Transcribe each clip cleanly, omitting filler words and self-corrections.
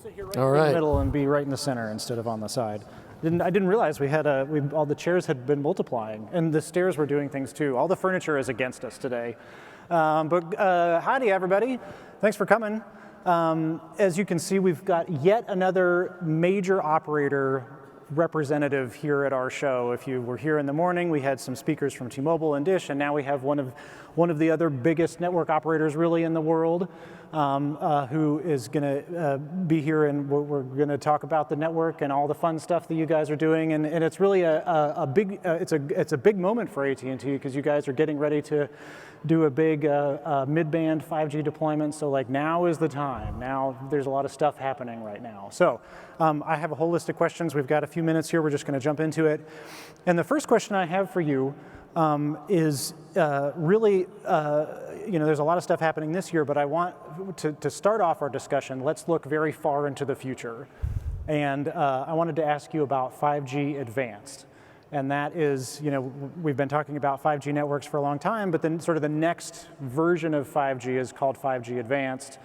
sit here right All in right. the middle and be right in the center instead of on the side. I didn't realize we had all the chairs had been multiplying, and the stairs were doing things too. All the furniture is against us today. Howdy, everybody. Thanks for coming. As you can see, we've got yet another major operator representative here at our show. If you were here in the morning, we had some speakers from T-Mobile and Dish, and now we have one of the other biggest network operators really in the world, who is going to be here, and we're going to talk about the network and all the fun stuff that you guys are doing. And it's really a big moment for AT&T, because you guys are getting ready to do a big mid-band 5G deployment. So like, now is the time. Now there's a lot of stuff happening right now. So I have a whole list of questions. We've got a few minutes here. We're just going to jump into it. And the first question I have for you is really, there's a lot of stuff happening this year, but I want to start off our discussion, let's look very far into the future. And I wanted to ask you about 5G Advanced. And that is, we've been talking about 5G networks for a long time, but then sort of the next version of 5G is called 5G Advanced.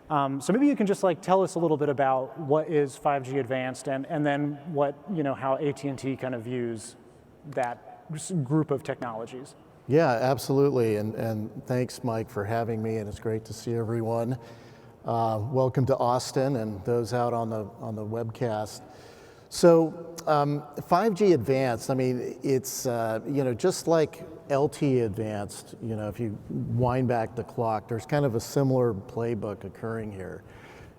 So maybe you can just tell us a little bit about what is 5G Advanced, and then what, how AT&T kind of views that group of technologies. Yeah, absolutely. And thanks, Mike, for having me, and it's great to see everyone. Welcome to Austin and those out on the webcast. So 5G Advanced, I mean, it's just like LTE Advanced. If you wind back the clock, there's kind of a similar playbook occurring here.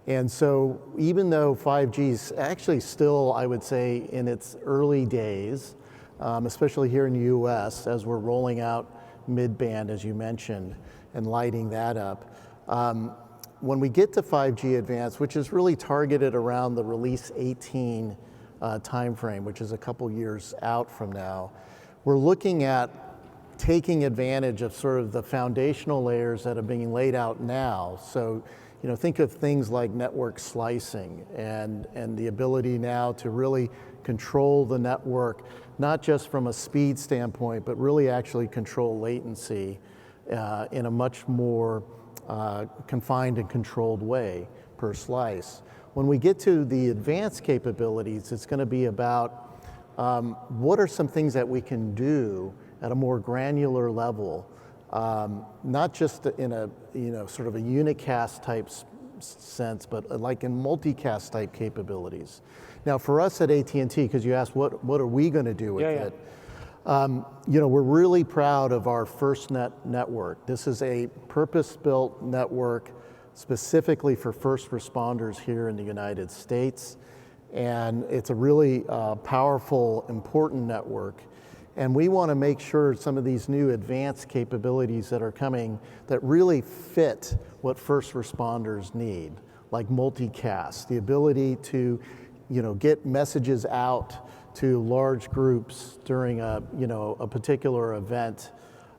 And so even though 5G is actually still, I would say, in its early days, especially here in the US, as we're rolling out mid-band, as you mentioned, and lighting that up. When we get to 5G Advanced, which is really targeted around the release 18 timeframe, which is a couple years out from now, we're looking at taking advantage of sort of the foundational layers that are being laid out now. So, think of things like network slicing and the ability now to really control the network, not just from a speed standpoint, but really actually control latency in a much more confined and controlled way per slice. When we get to the advanced capabilities, it's going to be about what are some things that we can do at a more granular level, not just in a sort of a unicast type sense, but like in multicast type capabilities. Now, for us at AT&T, because you asked what are we going to do with it, we're really proud of our FirstNet network. This is a purpose-built network specifically for first responders here in the United States. And it's a really powerful, important network. And we want to make sure some of these new advanced capabilities that are coming that really fit what first responders need, like multicast, the ability to get messages out to large groups during a particular event,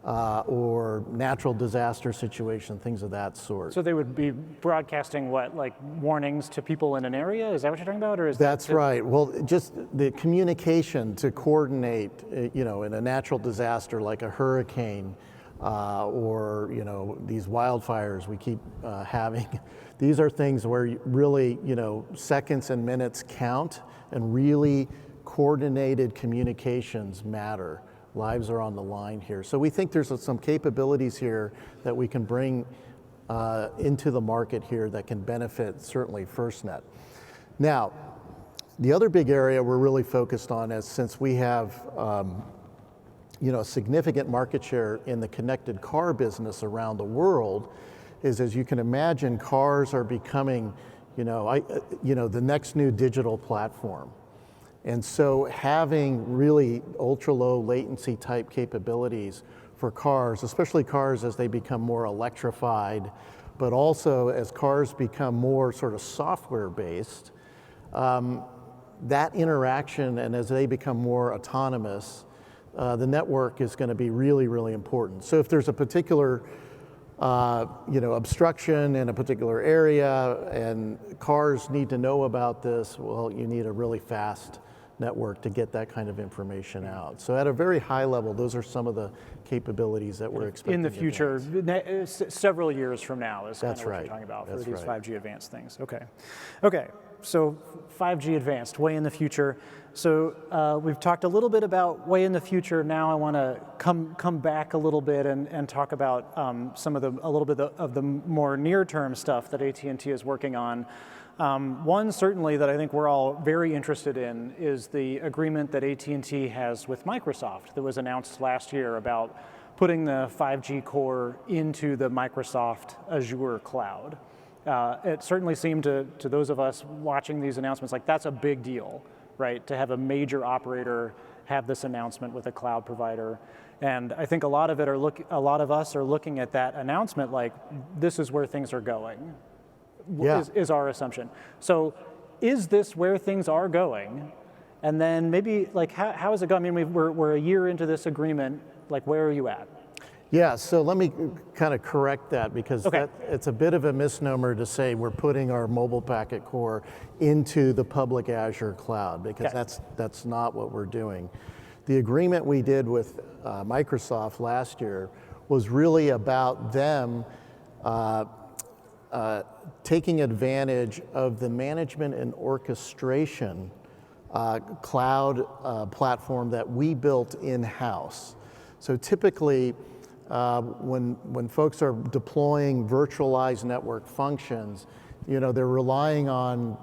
or natural disaster situation, things of that sort. So they would be broadcasting what, like warnings to people in an area? Is that what you're talking about, or is That's right. Well, just the communication to coordinate, in a natural disaster like a hurricane, or these wildfires we keep having. These are things where really, seconds and minutes count, and really coordinated communications matter. Lives are on the line here. So we think there's some capabilities here that we can bring into the market here that can benefit certainly FirstNet. Now, the other big area we're really focused on is, since we have significant market share in the connected car business around the world, is, as you can imagine, cars are becoming the next new digital platform. And so having really ultra low latency type capabilities for cars, especially cars as they become more electrified, but also as cars become more sort of software based, that interaction, and as they become more autonomous, the network is going to be really, really important. So if there's a particular obstruction in a particular area and cars need to know about this, well, you need a really fast network to get that kind of information out. So at a very high level, those are some of the capabilities that we're expecting. In the future, several years from now is kind of what right. you're talking about for That's these right. 5G advanced things. Okay. so 5G advanced, way in the future. So we've talked a little bit about way in the future. Now I want to come back a little bit and talk about a little bit of the more near-term stuff that AT&T is working on. One certainly that I think we're all very interested in is the agreement that AT&T has with Microsoft that was announced last year about putting the 5G core into the Microsoft Azure cloud. It certainly seemed to those of us watching these announcements like that's a big deal, right? To have a major operator have this announcement with a cloud provider. And I think a lot of us are looking at that announcement like this is where things are going. Yeah. Is our assumption. So is this where things are going? And then maybe like how is it going? I mean, we're a year into this agreement, like where are you at? Yeah, so let me kind of correct that because it's a bit of a misnomer to say we're putting our mobile packet core into the public Azure cloud because that's not what we're doing. The agreement we did with Microsoft last year was really about them taking advantage of the management and orchestration cloud platform that we built in-house. So typically, when folks are deploying virtualized network functions, they're relying on,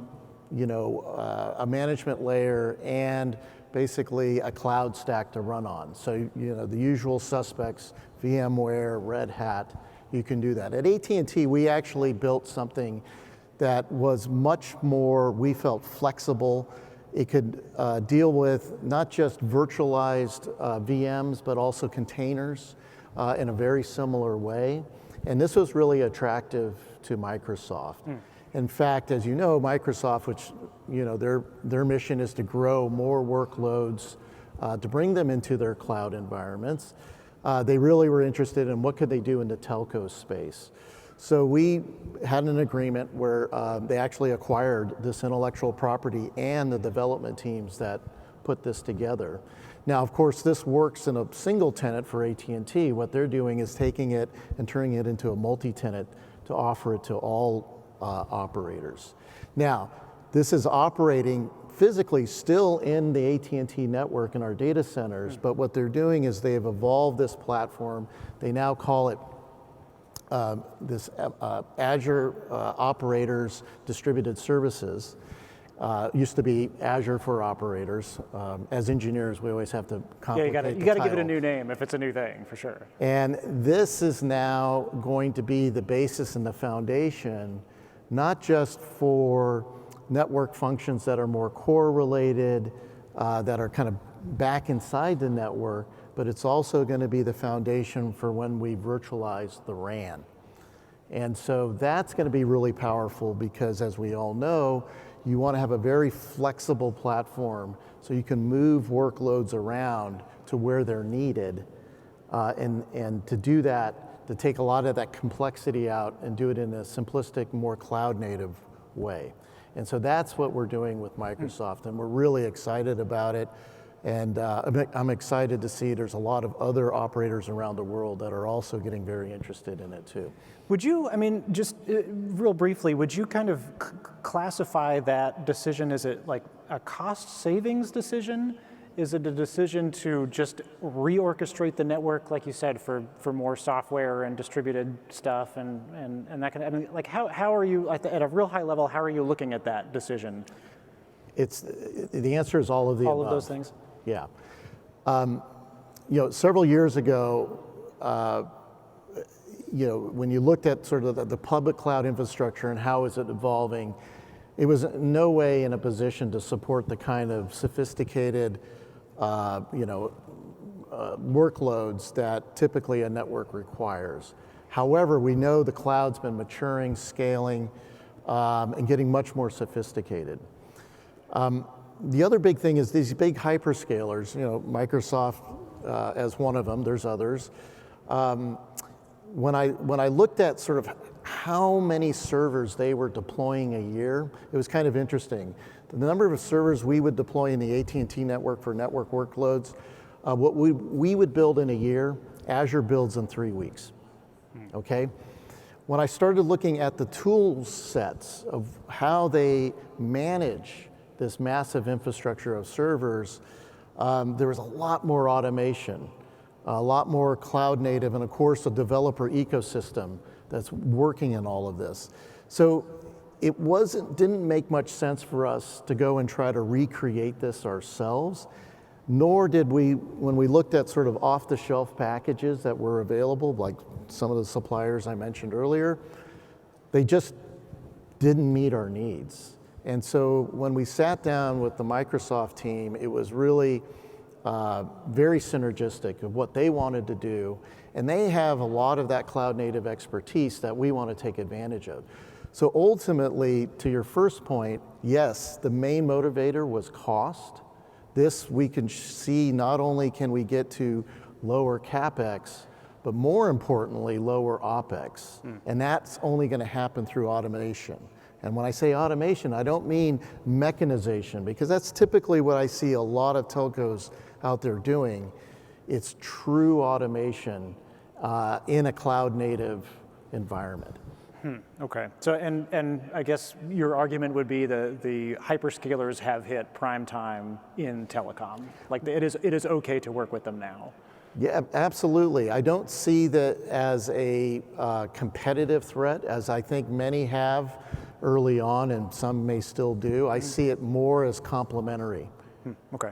a management layer and basically a cloud stack to run on. So, the usual suspects, VMware, Red Hat, you can do that. At AT&T, we actually built something that was much more, we felt, flexible. It could deal with not just virtualized VMs, but also containers in a very similar way. And this was really attractive to Microsoft. In fact, as you know, Microsoft, which their mission is to grow more workloads, to bring them into their cloud environments, they really were interested in what could they do in the telco space. So we had an agreement where they actually acquired this intellectual property and the development teams that put this together. Now, of course, this works in a single tenant for AT&T. What they're doing is taking it and turning it into a multi-tenant to offer it to all operators. Now, this is operating physically still in the AT&T network in our data centers, but what they're doing is they've evolved this platform. They now call it this Azure Operators Distributed Services. Used to be Azure for Operators. As engineers, we always have to complicate the title. You got to give it a new name if it's a new thing, for sure. And this is now going to be the basis and the foundation, not just for network functions that are more core related, that are kind of back inside the network, but it's also going to be the foundation for when we virtualize the RAN. And so that's going to be really powerful because, as we all know, you want to have a very flexible platform so you can move workloads around to where they're needed. And to do that, to take a lot of that complexity out and do it in a simplistic, more cloud-native way. And so that's what we're doing with Microsoft, and we're really excited about it. And I'm excited to see there's a lot of other operators around the world that are also getting very interested in it too. Would you, just real briefly, would you kind of classify that decision? Is it like a cost savings decision? Is it a decision to just reorchestrate the network, like you said, for more software and distributed stuff and that kind of, like how are you, at a real high level, how are you looking at that decision? The answer is all of the above. All of those things? Yeah. Several years ago, when you looked at sort of the public cloud infrastructure and how is it evolving, it was in no way in a position to support the kind of sophisticated, workloads that typically a network requires. However, we know the cloud's been maturing, scaling, and getting much more sophisticated. The other big thing is these big hyperscalers, Microsoft as one of them, there's others. When I looked at sort of how many servers they were deploying a year, it was kind of interesting. The number of servers we would deploy in the AT&T network for network workloads, what we would build in a year, Azure builds in 3 weeks, okay? when I started looking at the tool sets of how they manage this massive infrastructure of servers, there was a lot more automation, a lot more cloud native, and of course a developer ecosystem that's working in all of this. So it didn't make much sense for us to go and try to recreate this ourselves, nor did we, when we looked at sort of off-the-shelf packages that were available, like some of the suppliers I mentioned earlier, they just didn't meet our needs. And so when we sat down with the Microsoft team, it was really very synergistic of what they wanted to do, and they have a lot of that cloud-native expertise that we want to take advantage of. So ultimately, to your first point, yes, the main motivator was cost. This we can see not only can we get to lower CapEx, but more importantly, lower OpEx. And that's only going to happen through automation. And when I say automation, I don't mean mechanization, because that's typically what I see a lot of telcos out there doing. It's true automation in a cloud-native environment. Okay, so and I guess your argument would be the hyperscalers have hit prime time in telecom. Like it is okay to work with them now. Yeah, absolutely. I don't see that as a competitive threat, as I think many have early on, and some may still do. I see it more as complementary. Okay.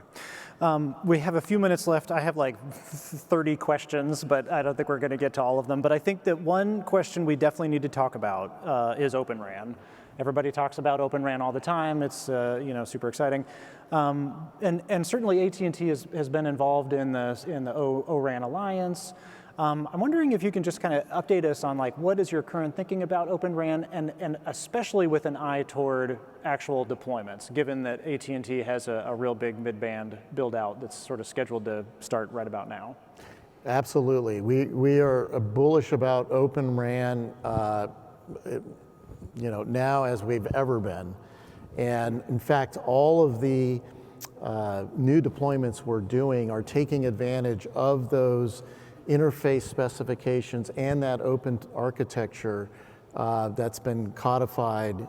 We have a few minutes left. I have like 30 questions, but I don't think we're going to get to all of them. But I think that one question we definitely need to talk about is OpenRAN. Everybody talks about OpenRAN all the time. It's super exciting, and certainly AT&T has been involved in the O-RAN Alliance. I'm wondering if you can just kind of update us on like what is your current thinking about OpenRAN, and especially with an eye toward actual deployments, given that AT&T has a real big mid-band build out that's sort of scheduled to start right about now. Absolutely, we are bullish about OpenRAN, now as we've ever been, and in fact, all of the new deployments we're doing are taking advantage of those interface specifications and that open architecture that's been codified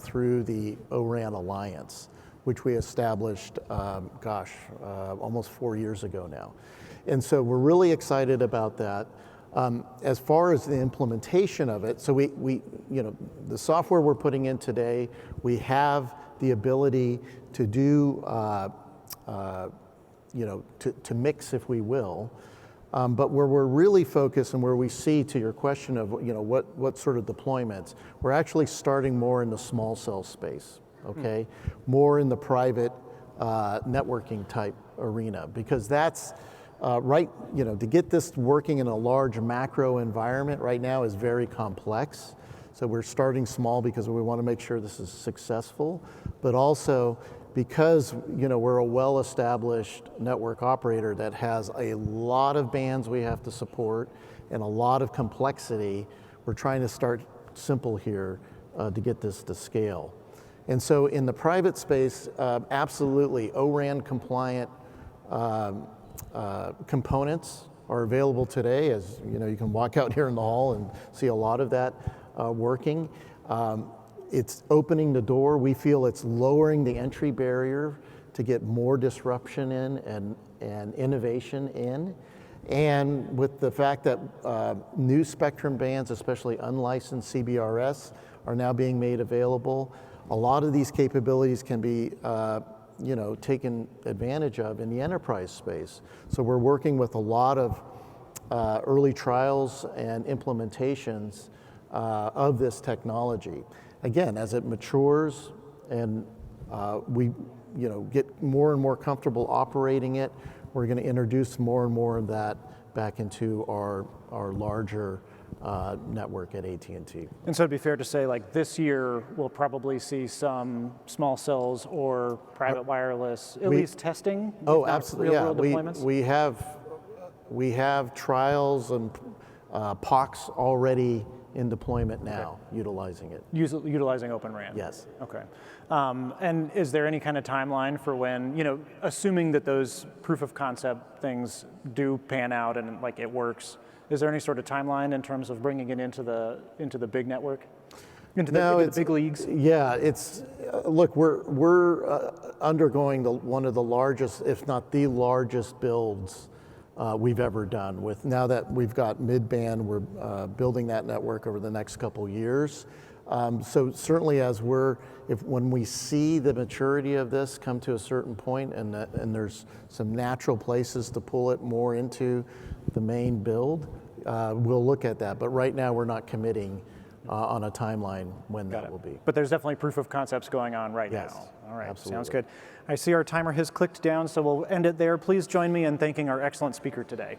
through the O-RAN Alliance, which we established, almost 4 years ago now. And so we're really excited about that. As far as the implementation of it, so the software we're putting in today, we have the ability to do, to mix, if we will. But where we're really focused and where we see, to your question of what sort of deployments, we're actually starting more in the small cell space, okay? More in the private networking type arena, because that's to get this working in a large macro environment right now is very complex. So we're starting small because we want to make sure this is successful, but also because we're a well-established network operator that has a lot of bands we have to support and a lot of complexity, we're trying to start simple here to get this to scale. And so in the private space, absolutely, O-RAN compliant components are available today. As you can walk out here in the hall and see a lot of that working. It's opening the door. We feel it's lowering the entry barrier to get more disruption in and innovation in. And with the fact that new spectrum bands, especially unlicensed CBRS, are now being made available, a lot of these capabilities can be taken advantage of in the enterprise space. So we're working with a lot of early trials and implementations of this technology. Again, as it matures and we get more and more comfortable operating it, we're going to introduce more and more of that back into our larger network at AT&T. And so it'd be fair to say, like this year, we'll probably see some small cells or private wireless, at least testing. Oh, absolutely, real deployments? We have trials and POCs already in deployment now, utilizing it. Utilizing OpenRAN? Yes. Okay. And is there any kind of timeline for when, assuming that those proof of concept things do pan out and like it works, Is there any sort of timeline in terms of bringing it into the big network, into the big leagues? Yeah, it's look, we're undergoing one of the largest, if not the largest, builds we've ever done. With now that we've got mid-band, we're building that network over the next couple years. So certainly, when we see the maturity of this come to a certain point, and there's some natural places to pull it more into the main build, we'll look at that. But right now, we're not committing on a timeline when that will be. But there's definitely proof of concepts going on right now. All right, absolutely. Sounds good. I see our timer has clicked down, so we'll end it there. Please join me in thanking our excellent speaker today.